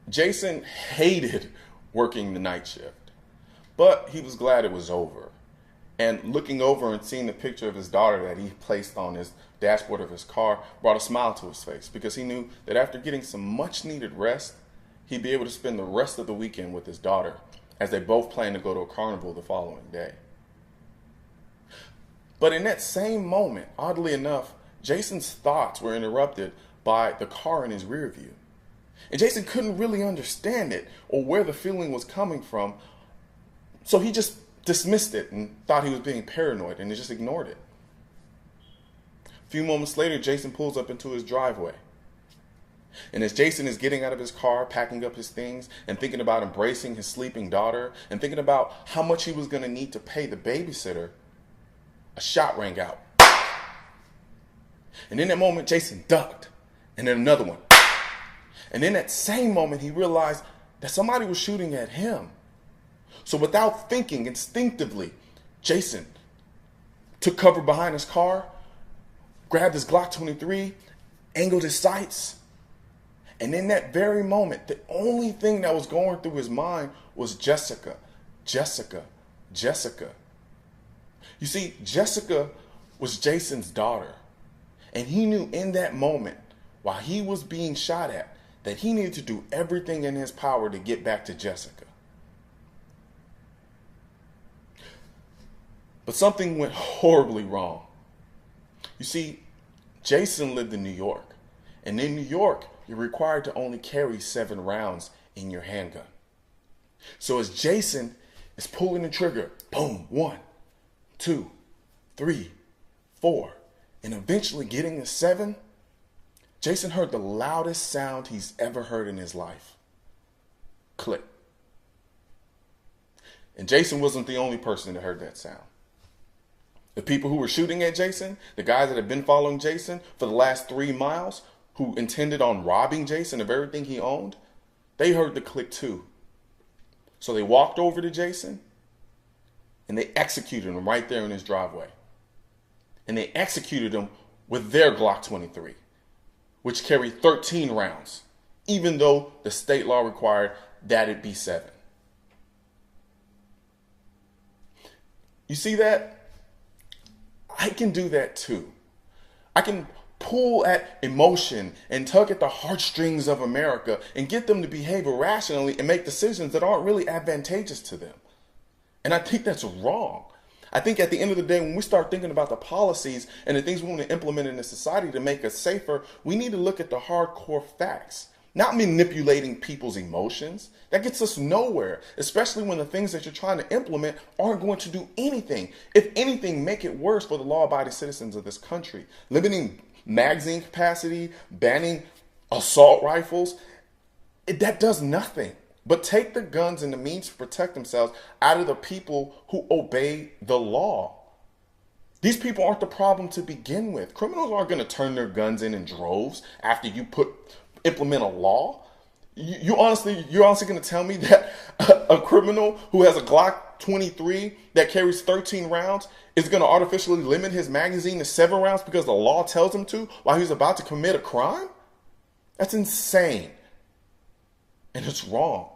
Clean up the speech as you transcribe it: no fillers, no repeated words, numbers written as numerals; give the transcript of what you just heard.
Jason hated working the night shift, but he was glad it was over. And looking over and seeing the picture of his daughter that he placed on his dashboard of his car brought a smile to his face, because he knew that after getting some much needed rest, he'd be able to spend the rest of the weekend with his daughter, as they both planned to go to a carnival the following day. But in that same moment, oddly enough, Jason's thoughts were interrupted by the car in his rear view. And Jason couldn't really understand it or where the feeling was coming from, so he just dismissed it and thought he was being paranoid, and he just ignored it. A few moments later, Jason pulls up into his driveway. And as Jason is getting out of his car, packing up his things, and thinking about embracing his sleeping daughter, and thinking about how much he was going to need to pay the babysitter, a shot rang out. And in that moment, Jason ducked, and then another one. And in that same moment, he realized that somebody was shooting at him. So without thinking, instinctively, Jason took cover behind his car, grabbed his Glock 23, angled his sights, and in that very moment, the only thing that was going through his mind was Jessica, Jessica, Jessica. You see, Jessica was Jason's daughter, and he knew in that moment, while he was being shot at, that he needed to do everything in his power to get back to Jessica. But something went horribly wrong. You see, Jason lived in New York, and in New York, you're required to only carry 7 rounds in your handgun. So as Jason is pulling the trigger, boom, 1, 2, 3, 4, and eventually getting to 7, Jason heard the loudest sound he's ever heard in his life. Click. And Jason wasn't the only person that heard that sound. The people who were shooting at Jason, the guys that had been following Jason for the last 3 miles, who intended on robbing Jason of everything he owned, they heard the click too. So they walked over to Jason and they executed him right there in his driveway. And they executed him with their Glock 23, which carried 13 rounds, even though the state law required that it be 7. You see that? I can do that too. I can pull at emotion and tug at the heartstrings of America and get them to behave irrationally and make decisions that aren't really advantageous to them. And I think that's wrong. I think at the end of the day, when we start thinking about the policies and the things we want to implement in the society to make us safer, we need to look at the hardcore facts, not manipulating people's emotions. That gets us nowhere, especially when the things that you're trying to implement aren't going to do anything. If anything, make it worse for the law-abiding citizens of this country. Limiting magazine capacity, banning assault rifles, that does nothing but take the guns and the means to protect themselves out of the people who obey the law. These people aren't the problem to begin with. Criminals aren't going to turn their guns in droves after you implement a law. You're honestly going to tell me that a criminal who has a Glock 23 that carries 13 rounds is going to artificially limit his magazine to 7 rounds because the law tells him to while he's about to commit a crime? That's insane. And it's wrong.